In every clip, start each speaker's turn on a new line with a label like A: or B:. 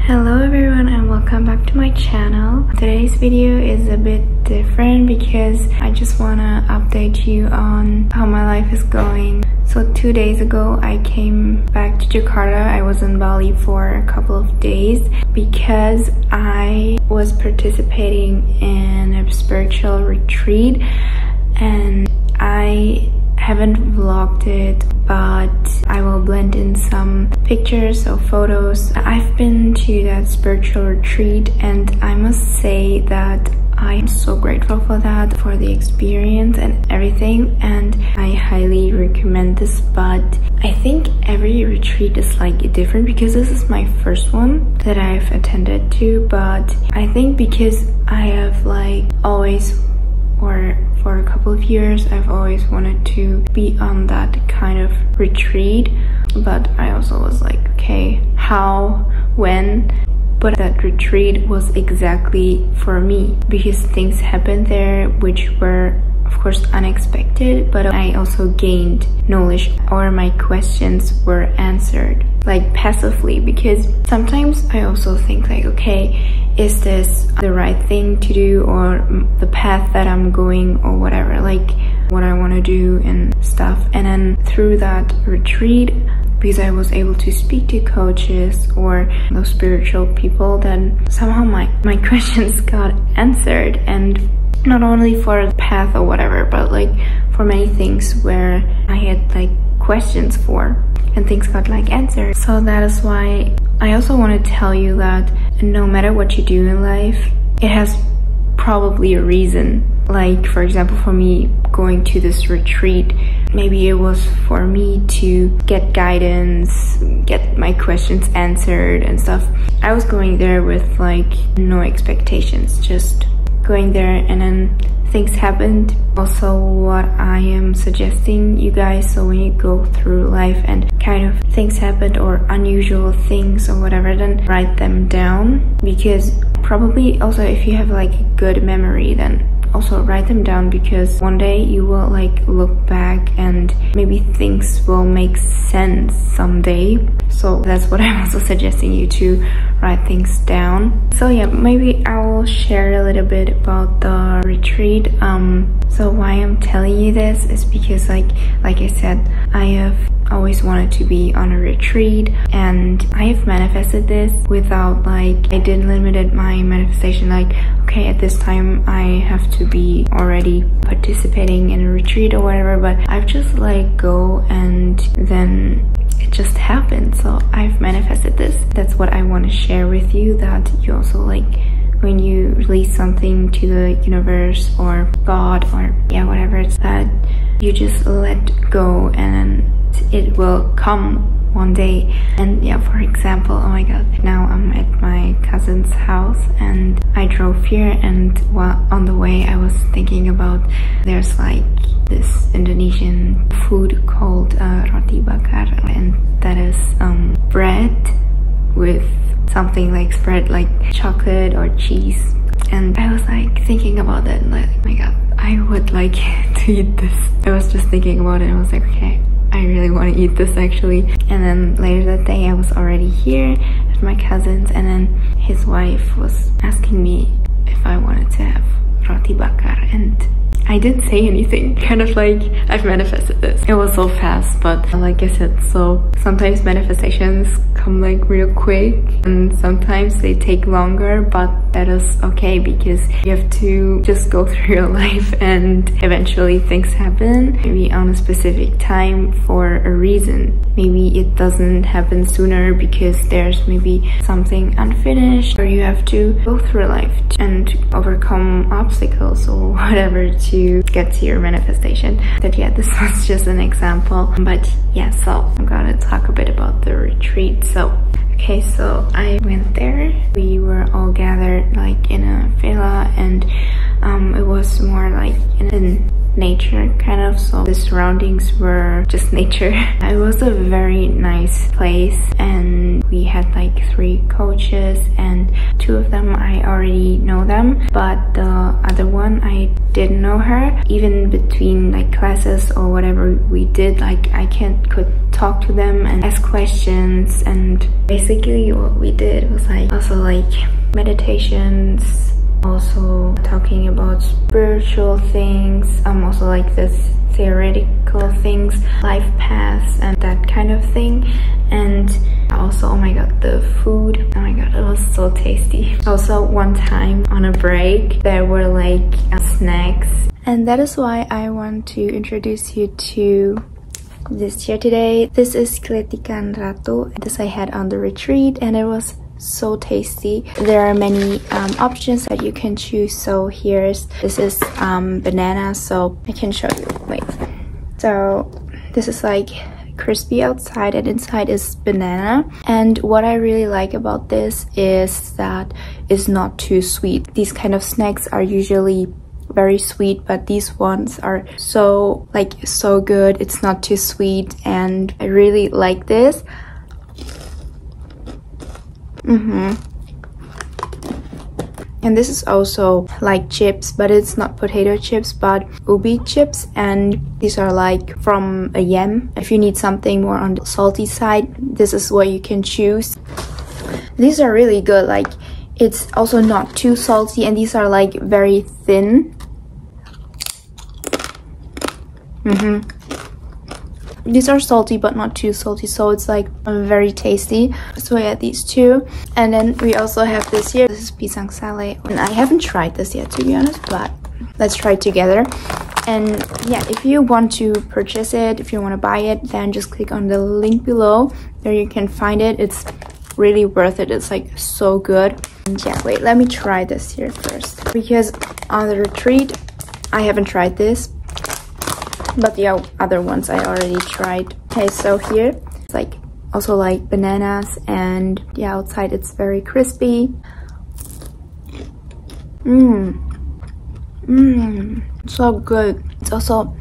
A: Hello everyone and welcome back to my channel. Today's video is a bit different because I just want to update you on how my life is going. So 2 days ago I came back to Jakarta. I was in Bali for a couple of days because I was participating in a spiritual retreat, and I haven't vlogged it, but I will blend in some pictures or photos. I've been to that spiritual retreat and I must say that I am so grateful for that, for the experience and everything, and I highly recommend this. But I think every retreat is like different because this is my first one that I've attended to, but I think because I have like always, or for a couple of years, I've always wanted to be on that kind of retreat, but I also was like, okay, how, when? But that retreat was exactly for me because things happened there which were of course unexpected, but I also gained knowledge, or my questions were answered like passively, because sometimes I also think like, okay, is this the right thing to do, or the path that I'm going, or whatever, like what I want to do and stuff. And then through that retreat, because I was able to speak to coaches or those spiritual people, then somehow my questions got answered, and not only for the path or whatever, but like for many things where I had like questions for, and things got like answered. So that is why I also want to tell you that no matter what you do in life, it has probably a reason. Like for example, for me going to this retreat, maybe it was for me to get guidance, get my questions answered and stuff. I was going there with like no expectations, just going there, and then things happened. Also, what I am suggesting you guys, so when you go through life and kind of things happened or unusual things or whatever, then write them down, because probably also if you have like a good memory, then also write them down, because one day you will like look back and maybe things will make sense someday. So that's what I'm also suggesting you to write things down. So yeah, maybe I will share a little bit about the retreat. So why I'm telling you this is because like I said, I have always wanted to be on a retreat, and I have manifested this without like, I didn't limit my manifestation like, okay, at this time I have to be already participating in a retreat or whatever, but I've just like go, and then it just happened. So I've manifested this. That's what I want to share with you, that you also like, when you release something to the universe or God or yeah, whatever, it's that you just let go, and then it will come one day. And yeah, for example, oh my god, now I'm at my cousin's house and I drove here, and while on the way I was thinking about, there's like this Indonesian food called roti bakar, and that is bread with something like spread like chocolate or cheese. And I was like thinking about that, and like, oh my god, I would like to eat this. I was just thinking about it and I was like, okay, I really want to eat this actually. And then later that day I was already here at my cousin's, and then his wife was asking me if I wanted to have roti bakar, and I didn't say anything. Kind of like, I've manifested this. It was so fast, but like I said, so sometimes manifestations come like real quick, and sometimes they take longer, but that is okay, because you have to just go through your life and eventually things happen, maybe on a specific time for a reason. Maybe it doesn't happen sooner because there's maybe something unfinished, or you have to go through life and overcome obstacles or whatever to get to your manifestation. But yeah, this was just an example. But yeah, so I'm gonna talk a bit about the retreat. So okay, so I went there. We were all gathered like in a villa, and it was more like in nature kind of, so the surroundings were just nature. It was a very nice place, and we had like 3 coaches, and 2 of them I already know them, but the other one I didn't know her. Even between like classes or whatever we did, like I could talk to them and ask questions. And basically what we did was like also like meditations, also talking about spiritual things, also like this theoretical things, life paths and that kind of thing. And also, oh my god, the food, oh my god, it was so tasty. Also, one time on a break there were like snacks, and that is why I want to introduce you to this here today. This is Kletikan Ratu. This I had on the retreat and it was so tasty. There are many options that you can choose. So this is banana, so I can show you. Wait, so this is like crispy outside and inside is banana. And what I really like about this is that it's not too sweet. These kind of snacks are usually very sweet, but these ones are so good. It's not too sweet and I really like this. And this is also like chips, but it's not potato chips but ubi chips, and these are like from a yam. If you need something more on the salty side, this is what you can choose. These are really good, like it's also not too salty, and these are like very thin. These are salty but not too salty, so it's like very tasty. So yeah, these two. And then we also have this here. This is pisang sale, and I haven't tried this yet to be honest, but let's try it together. And yeah, if you want to purchase it, if you want to buy it, then just click on the link below. There you can find it. It's really worth it. It's like so good. And yeah, wait, let me try this here first, because on the retreat I haven't tried this, but the other ones I already tried. Okay, so here it's like also like bananas, and the outside it's very crispy. So good. It's also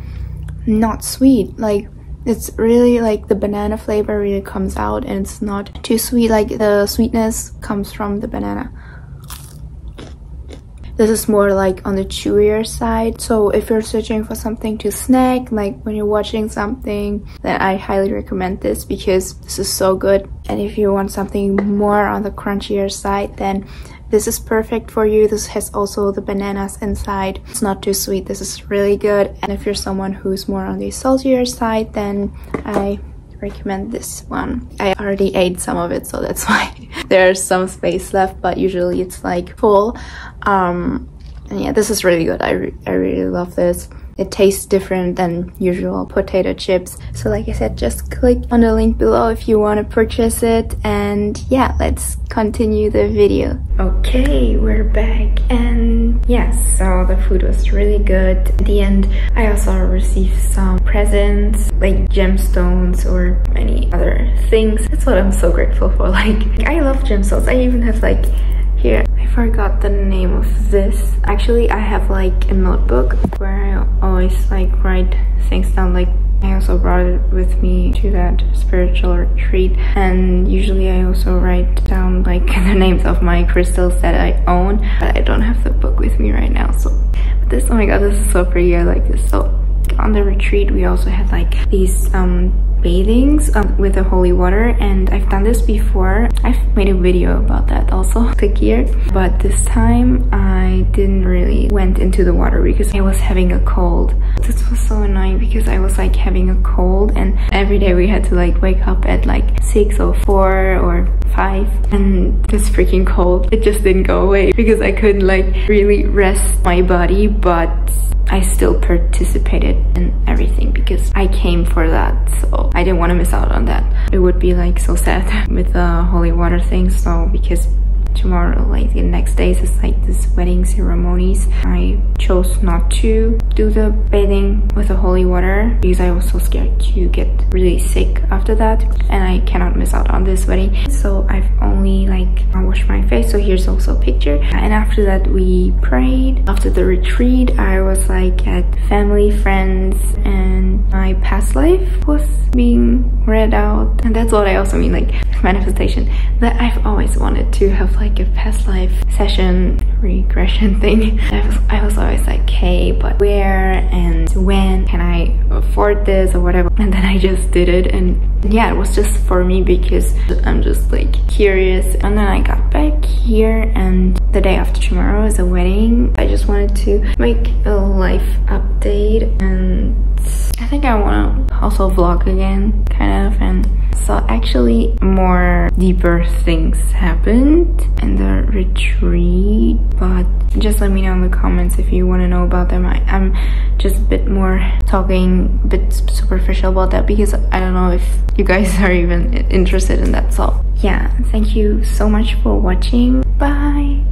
A: not sweet, like it's really like the banana flavor really comes out, and it's not too sweet, like the sweetness comes from the banana. This is more like on the chewier side. So if you're searching for something to snack, like when you're watching something, then I highly recommend this because this is so good. And if you want something more on the crunchier side, then this is perfect for you. This has also the bananas inside. It's not too sweet. This is really good. And if you're someone who's more on the saltier side, then I recommend this one. I already ate some of it, so that's why there's some space left, but usually it's like full. And yeah, this is really good. I really love this. It tastes different than usual potato chips. So like I said, just click on the link below if you want to purchase it. And yeah, let's continue the video. Okay, we're back, and yes, so the food was really good. At the end, I also received some presents, like gemstones or many other things. That's what I'm so grateful for. Like, I love gemstones. I even have like here, I forgot the name of this. Actually, I have like a notebook where I always like write things down. Like, I also brought it with me to that spiritual retreat, and usually I also write down like the names of my crystals that I own, but I don't have the book with me right now. So but this, oh my god, this is so pretty. I like this. So on the retreat we also had like these bathings with the holy water, and I've done this before. I've made a video about that also, click here. But this time I didn't really went into the water because I was having a cold. This was so annoying because I was like having a cold, and every day we had to like wake up at like 6 or 4 or 5, and this freaking cold, it just didn't go away because I couldn't like really rest my body. But I still participated in everything because I came for that, so I didn't want to miss out on that. It would be like so sad with the holy water thing. So because tomorrow, like the next days, is like this wedding ceremonies, I chose not to do the bathing with the holy water because I was so scared to get really sick after that, and I cannot miss out on this wedding. So I've only like washed my face. So here's also a picture. And after that we prayed. After the retreat I was like at family, friends, and my past life was being read out. And that's what I also mean, like manifestation, that I've always wanted to have like like a past life session regression thing. I was always like, hey, but where and when can I afford this or whatever, and then I just did it. And yeah, it was just for me because I'm just like curious. And then I got back here, and the day after tomorrow is a wedding. I just wanted to make a life update, and I think I want to also vlog again, kind of. And so actually more deeper things happened in the retreat, but just let me know in the comments if you want to know about them. I'm just a bit more talking, a bit superficial about that because I don't know if you guys are even interested in that. So yeah, thank you so much for watching. Bye.